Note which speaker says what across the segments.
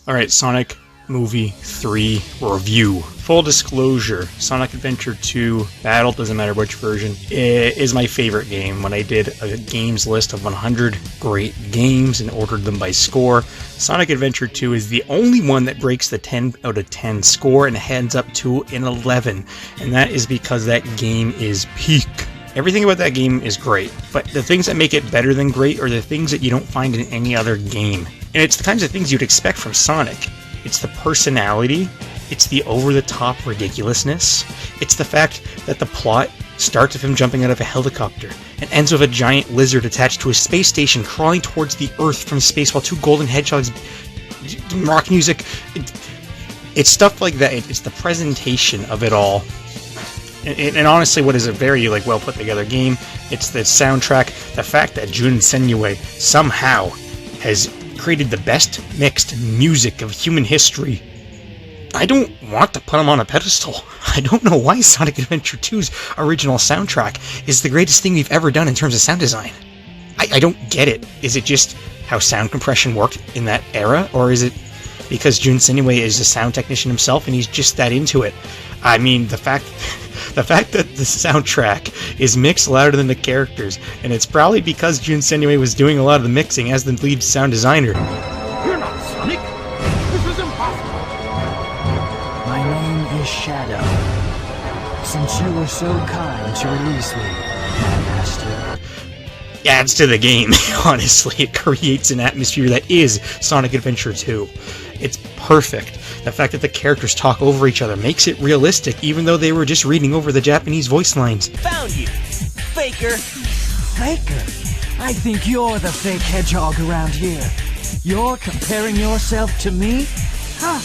Speaker 1: Alright, Sonic Movie 3 review. Full disclosure, Sonic Adventure 2 Battle, doesn't matter which version, is my favorite game. When I did a games list of 100 great games and ordered them by score, Sonic Adventure 2 is the only one that breaks the 10 out of 10 score and heads up to an 11. And that is because that game is peak. Everything about that game is great, but the things that make it better than great are the things that you don't find in any other game. And it's the kinds of things you'd expect from Sonic. It's the personality, it's the over-the-top ridiculousness, it's the fact that the plot starts with him jumping out of a helicopter and ends with a giant lizard attached to a space station crawling towards the Earth from space while two golden hedgehogs rock music. It's stuff like that. It's the presentation of it all. And honestly, what is a very well put together game. It's the soundtrack, the fact that Jun Senue somehow has created the best mixed music of human history. I don't want to put him on a pedestal. I don't know why Sonic Adventure 2's original soundtrack is the greatest thing we've ever done in terms of sound design. I don't get it. Is it just how sound compression worked in that era, or is it because Jun Senue is a sound technician himself and he's just that into it? I mean, the fact that the soundtrack is mixed louder than the characters, and it's probably because Jun Senue was doing a lot of the mixing as the lead sound designer.
Speaker 2: You're not Sonic! This is impossible!
Speaker 3: My name is Shadow. Since you were so kind to release me, my master.
Speaker 1: Adds to the game, honestly. It creates an atmosphere that is Sonic Adventure 2. It's perfect. The fact that the characters talk over each other makes it realistic, even though they were just reading over the Japanese voice lines.
Speaker 4: Found you, Faker!
Speaker 3: Faker? I think you're the fake hedgehog around here. You're comparing yourself to me? Huh?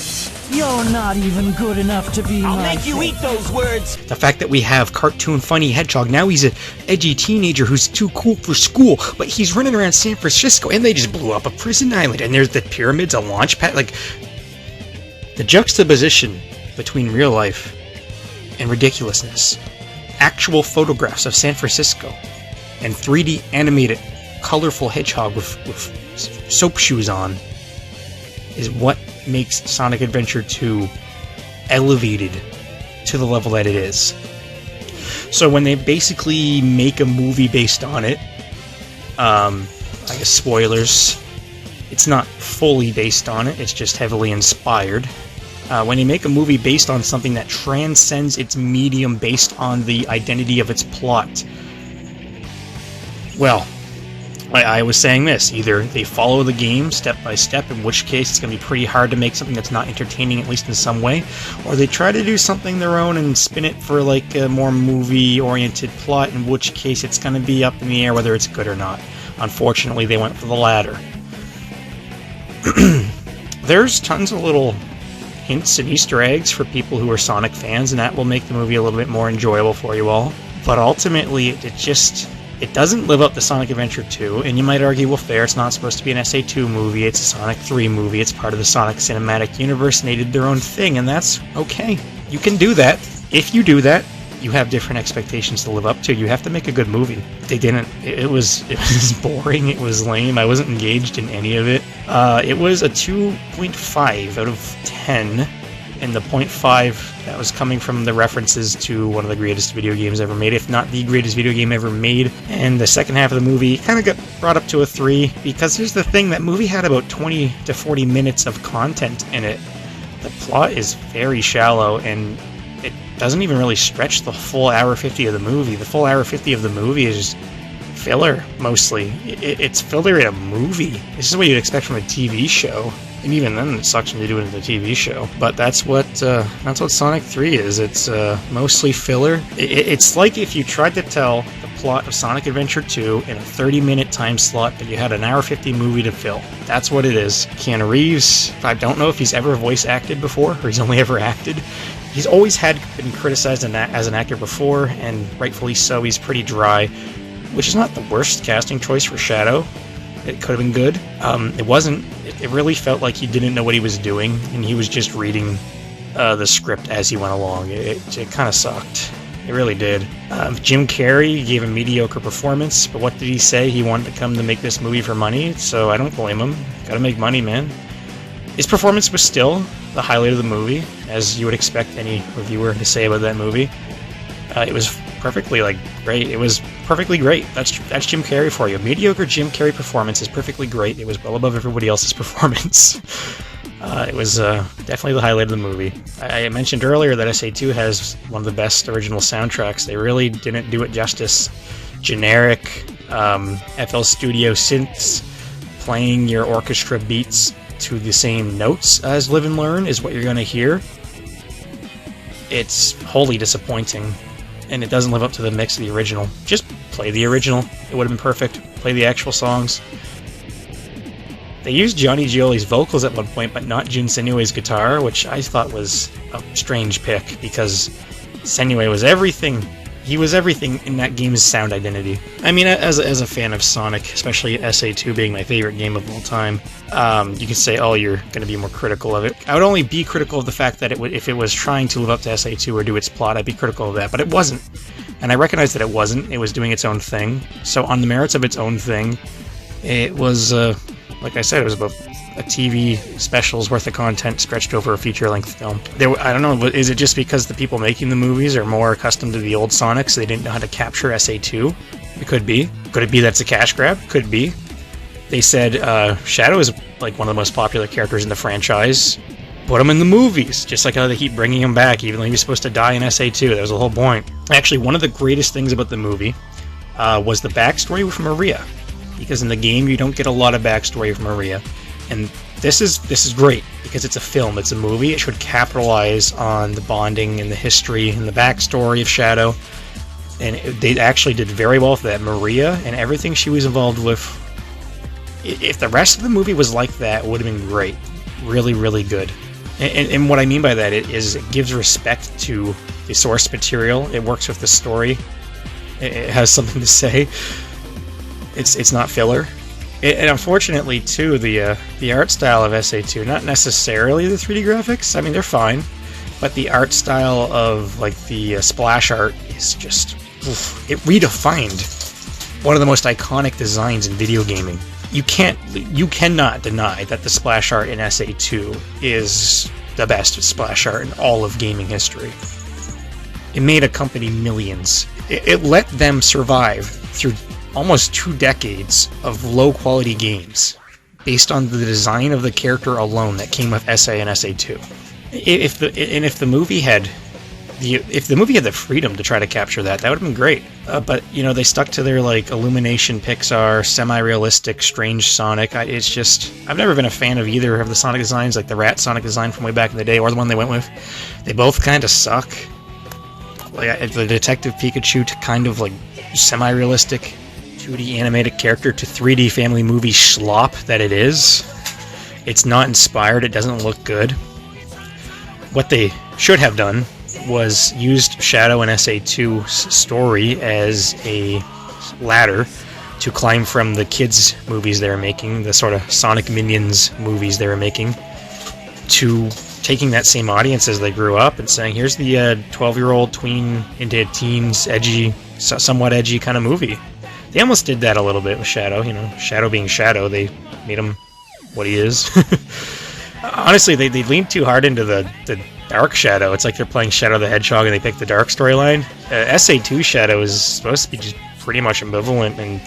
Speaker 3: You're not even good enough to be
Speaker 4: I'll
Speaker 3: my
Speaker 4: make you eat those words!
Speaker 1: The fact that we have cartoon funny Hedgehog, now he's an edgy teenager who's too cool for school, but he's running around San Francisco, and they just blew up a prison island, and there's the pyramids, a launch pad, the juxtaposition between real life and ridiculousness. Actual photographs of San Francisco, and 3D animated, colorful Hedgehog with soap shoes on, is what makes Sonic Adventure 2 elevated to the level that it is. So when they basically make a movie based on it, I guess spoilers, it's not fully based on it, it's just heavily inspired. When you make a movie based on something that transcends its medium based on the identity of its plot, well, I was saying this, either they follow the game step by step, in which case it's going to be pretty hard to make something that's not entertaining, at least in some way, or they try to do something their own and spin it for a more movie-oriented plot, in which case it's going to be up in the air whether it's good or not. Unfortunately, they went for the latter. There's tons of little hints and Easter eggs for people who are Sonic fans, and that will make the movie a little bit more enjoyable for you all. But ultimately, it doesn't live up to Sonic Adventure 2, and you might argue, well, fair, it's not supposed to be an SA2 movie, it's a Sonic 3 movie, it's part of the Sonic Cinematic Universe, and they did their own thing, and that's okay. You can do that. If you do that, you have different expectations to live up to. You have to make a good movie. They didn't. It was boring, it was lame, I wasn't engaged in any of it. It was a 2.5 out of 10, and the 0.5, that was coming from the references to one of the greatest video games ever made, if not the greatest video game ever made. And the second half of the movie kind of got brought up to a 3, because here's the thing, that movie had about 20 to 40 minutes of content in it. The plot is very shallow, and it doesn't even really stretch the full hour 50 of the movie. The full hour 50 of the movie is just filler, mostly. It's filler in a movie. This is what you'd expect from a TV show. And even then, it sucks when you do it in a TV show. But that's what Sonic 3 is. It's mostly filler. It's like if you tried to tell the plot of Sonic Adventure 2 in a 30-minute time slot, but you had an hour 50 movie to fill. That's what it is. Keanu Reeves, I don't know if he's ever voice acted before, or he's only ever acted. He's always been criticized as an actor before, and rightfully so. He's pretty dry, which is not the worst casting choice for Shadow. It could have been good. It wasn't. It really felt like he didn't know what he was doing, and he was just reading the script as he went along. It kind of sucked. It really did. Jim Carrey gave a mediocre performance, but what did he say? He wanted to come to make this movie for money, so I don't blame him. Gotta make money, man. His performance was still the highlight of the movie, as you would expect any reviewer to say about that movie. It was perfectly great. It was perfectly great. That's Jim Carrey for you. Mediocre Jim Carrey performance is perfectly great. It was well above everybody else's performance. It was definitely the highlight of the movie. I mentioned earlier that SA2 has one of the best original soundtracks. They really didn't do it justice. Generic FL Studio synths playing your orchestra beats to the same notes as Live and Learn is what you're going to hear. It's wholly disappointing, and it doesn't live up to the mix of the original. Just play the original. It would have been perfect. Play the actual songs. They used Johnny Gioli's vocals at one point, but not Jun Senue's guitar, which I thought was a strange pick, because Senue was everything. He was everything in that game's sound identity. I mean, as a fan of Sonic, especially SA2 being my favorite game of all time, you could say, oh, you're going to be more critical of it. I would only be critical of the fact that if it was trying to live up to SA2 or do its plot, I'd be critical of that, but it wasn't. And I recognize that it wasn't. It was doing its own thing. So on the merits of its own thing, it was, like I said, it was about a TV special's worth of content stretched over a feature-length film. I don't know, is it just because the people making the movies are more accustomed to the old Sonic, so they didn't know how to capture SA2? It could be. Could it be that's a cash grab? Could be. They said Shadow is like one of the most popular characters in the franchise. Put him in the movies, just like how they keep bringing him back, even though he was supposed to die in SA2. That was the whole point. Actually, one of the greatest things about the movie was the backstory with Maria, because in the game you don't get a lot of backstory from Maria. And this is great, because it's a film, it's a movie. It should capitalize on the bonding and the history and the backstory of Shadow. And they actually did very well with that. Maria and everything she was involved with. If the rest of the movie was like that, it would have been great. Really, really good. And what I mean by that is it gives respect to the source material. It works with the story. It has something to say. It's not filler. And unfortunately, too, the art style of SA2, not necessarily the 3D graphics, I mean, they're fine, but the art style of, the splash art is just, it redefined one of the most iconic designs in video gaming. You cannot deny that the splash art in SA2 is the best splash art in all of gaming history. It made a company millions. It let them survive through almost 2 decades of low-quality games based on the design of the character alone that came with SA and SA2. If the movie had the freedom to try to capture that would have been great. But they stuck to their Illumination, Pixar, semi-realistic, strange Sonic. I've never been a fan of either of the Sonic designs, like the Rat Sonic design from way back in the day, or the one they went with. They both kind of suck. The Detective Pikachu kind of semi-realistic 2D animated character to 3D family movie slop that it is. It's not inspired, it doesn't look good. What they should have done was used Shadow and SA2's story as a ladder to climb from the kids' movies they were making, the sort of Sonic Minions movies they were making, to taking that same audience as they grew up and saying, here's the 12-year-old tween into teens, edgy, somewhat edgy kind of movie. They almost did that a little bit with Shadow, Shadow being Shadow, they made him what he is. Honestly, they leaned too hard into the dark Shadow. It's like they're playing Shadow the Hedgehog and they picked the dark storyline. SA2 Shadow is supposed to be just pretty much ambivalent and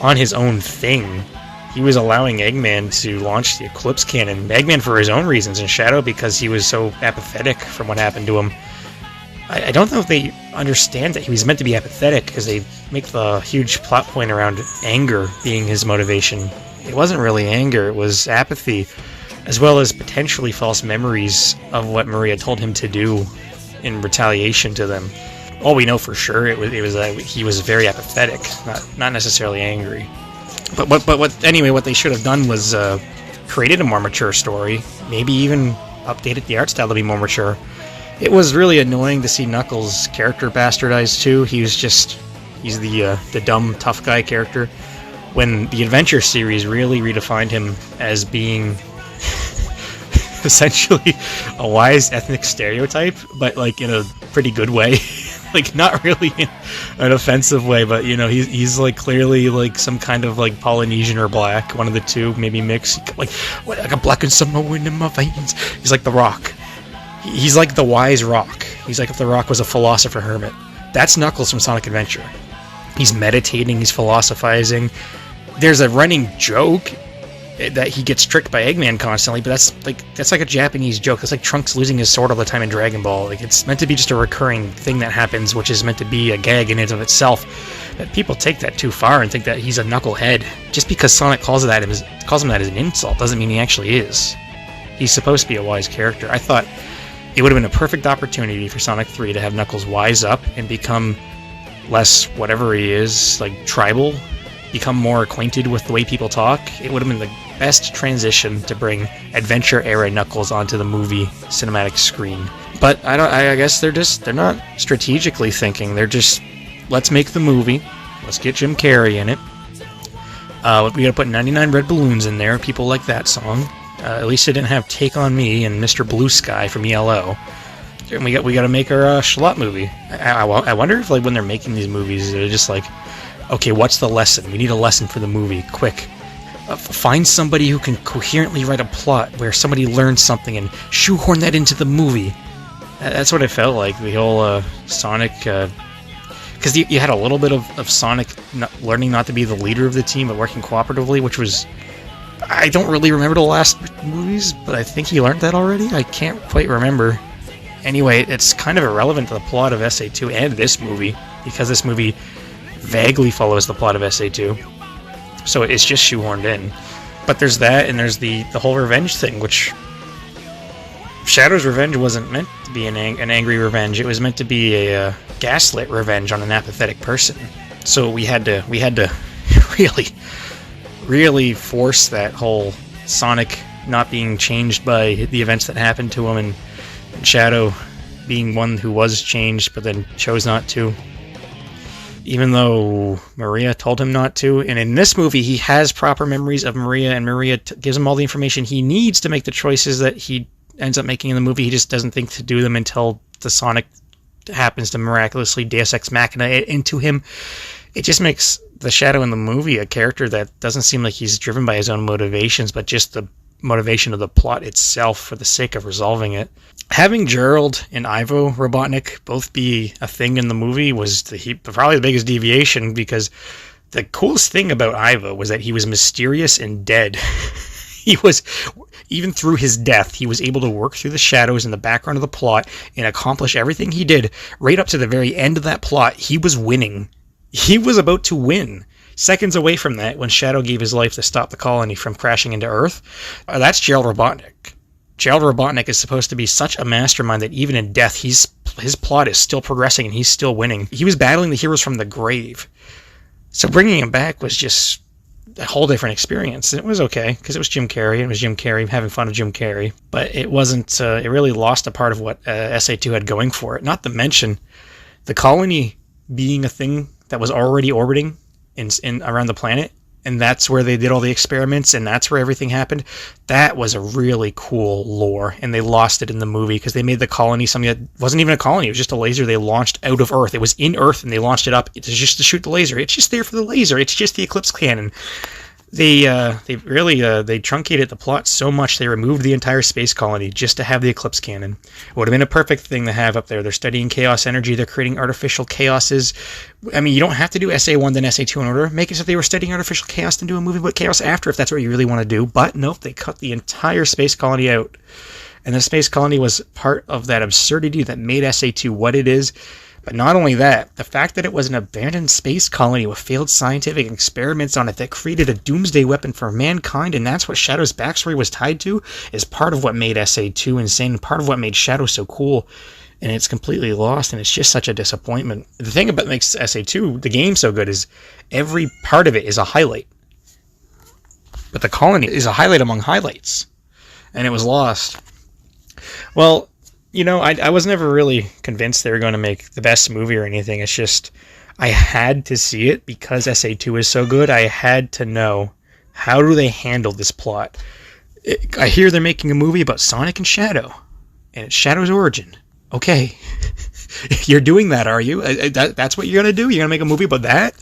Speaker 1: on his own thing. He was allowing Eggman to launch the Eclipse Cannon. Eggman for his own reasons, and Shadow because he was so apathetic from what happened to him. I don't know if they understand that he was meant to be apathetic, because they make the huge plot point around anger being his motivation. It wasn't really anger, it was apathy, as well as potentially false memories of what Maria told him to do in retaliation to them. All we know for sure it was that he was very apathetic, not necessarily angry. But what they should have done was created a more mature story, maybe even updated the art style to be more mature. It was really annoying to see Knuckles' character bastardized too. He's the dumb tough guy character, when the Adventure series really redefined him as being essentially a wise ethnic stereotype, but in a pretty good way. like not really in an offensive way, but you know, he's like clearly like some kind of like Polynesian or black, one of the two, maybe mixed. Like what, like a black and Samoan in my veins. He's like the Rock. He's like the wise Rock. He's like if the Rock was a philosopher hermit. That's Knuckles from Sonic Adventure. He's meditating, he's philosophizing. There's a running joke that he gets tricked by Eggman constantly, but that's like a Japanese joke. That's like Trunks losing his sword all the time in Dragon Ball. Like it's meant to be just a recurring thing that happens, which is meant to be a gag in and of itself. But people take that too far and think that he's a knucklehead. Just because Sonic calls him that as an insult doesn't mean he actually is. He's supposed to be a wise character. I thought it would have been a perfect opportunity for Sonic 3 to have Knuckles wise up and become less whatever he is, like tribal, become more acquainted with the way people talk. It would have been the best transition to bring adventure-era Knuckles onto the movie cinematic screen. But I guess they're not strategically thinking. They're just, let's make the movie. Let's get Jim Carrey in it. We gotta put 99 Red Balloons in there. People like that song. At least it didn't have Take On Me and Mr. Blue Sky from ELO. And we got to make our Shalot movie. I wonder if like when they're making these movies, they're just like, okay, what's the lesson? We need a lesson for the movie. Quick. Find somebody who can coherently write a plot where somebody learns something and shoehorn that into the movie. That's what it felt like, the whole Sonic... Because you had a little bit of Sonic learning not to be the leader of the team, but working cooperatively, which was... I don't really remember the last movies, but I think he learned that already? I can't quite remember. Anyway, it's kind of irrelevant to the plot of SA2 and this movie, because this movie vaguely follows the plot of SA2. So it's just shoehorned in. But there's that, and there's the whole revenge thing, which... Shadow's revenge wasn't meant to be an angry revenge. It was meant to be a gaslit revenge on an apathetic person. So we had to really force that whole Sonic not being changed by the events that happened to him, and Shadow being one who was changed but then chose not to. Even though Maria told him not to. And in this movie, he has proper memories of Maria, and Maria gives him all the information he needs to make the choices that he ends up making in the movie. He just doesn't think to do them until the Sonic happens to miraculously Deus Ex Machina into him. It just makes the Shadow in the movie a character that doesn't seem like he's driven by his own motivations, but just the motivation of the plot itself for the sake of resolving it. Having Gerald and Ivo Robotnik both be a thing in the movie was probably the biggest deviation, because the coolest thing about Ivo was that he was mysterious and dead. He was, even through his death, he was able to work through the shadows in the background of the plot and accomplish everything he did. Right up to the very end of that plot, he was winning. He was about to win. Seconds away from that, when Shadow gave his life to stop the colony from crashing into Earth, that's Gerald Robotnik. Gerald Robotnik is supposed to be such a mastermind that even in death, his plot is still progressing and he's still winning. He was battling the heroes from the grave. So bringing him back was just a whole different experience. And it was okay, because it was Jim Carrey, and it was Jim Carrey having fun with Jim Carrey. But it wasn't, it really lost a part of what SA2 had going for it. Not to mention, the colony being a thing that was already orbiting in around the planet, and that's where they did all the experiments, and that's where everything happened. That was a really cool lore, and they lost it in the movie because they made the colony something that wasn't even a colony. It was just a laser they launched out of Earth. It was in Earth, and they launched it up just to shoot the laser. It's just there for the laser. It's just the Eclipse cannon. They truncated the plot so much they removed the entire space colony just to have the Eclipse cannon. It would have been a perfect thing to have up there. They're studying chaos energy. They're creating artificial chaoses. I mean, you don't have to do SA1 then SA2 in order. Make it so they were studying artificial chaos and do a movie about chaos after, if that's what you really want to do. But nope, they cut the entire space colony out. And the space colony was part of that absurdity that made SA2 what it is. But not only that, the fact that it was an abandoned space colony with failed scientific experiments on it that created a doomsday weapon for mankind, and that's what Shadow's backstory was tied to, is part of what made SA2 insane, and part of what made Shadow so cool. And it's completely lost, and it's just such a disappointment. The thing about makes SA2, the game, so good is every part of it is a highlight. But the colony is a highlight among highlights. And it was lost. Well, you know, I was never really convinced they were going to make the best movie or anything. It's just, I had to see it because SA2 is so good. I had to know, how do they handle this plot? I hear they're making a movie about Sonic and Shadow, and it's Shadow's origin. Okay. You're doing that, are you? That's what you're going to do? You're going to make a movie about that?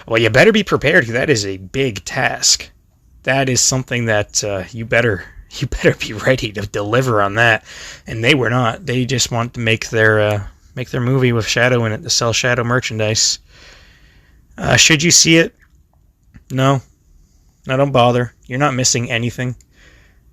Speaker 1: Well, you better be prepared, because that is a big task. That is something that you better be ready to deliver on that. And they were not. They just want to make their movie with Shadow in it to sell Shadow merchandise. Should you see it? No, don't bother. You're not missing anything.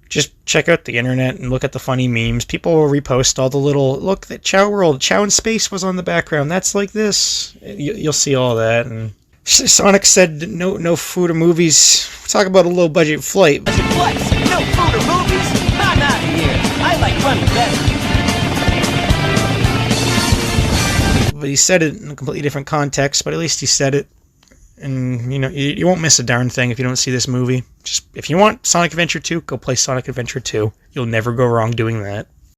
Speaker 1: Just check out the internet and look at the funny memes. People will repost all the little, look, that Chow in space was on the background. That's like this. You'll see all that. And Sonic said no food or movies. Talk about a low budget flight.
Speaker 4: Budget flights, no food or movies? I'm out of here. I like running better.
Speaker 1: But he said it in a completely different context, but at least he said it. And, you won't miss a darn thing if you don't see this movie. Just, if you want Sonic Adventure 2, go play Sonic Adventure 2. You'll never go wrong doing that.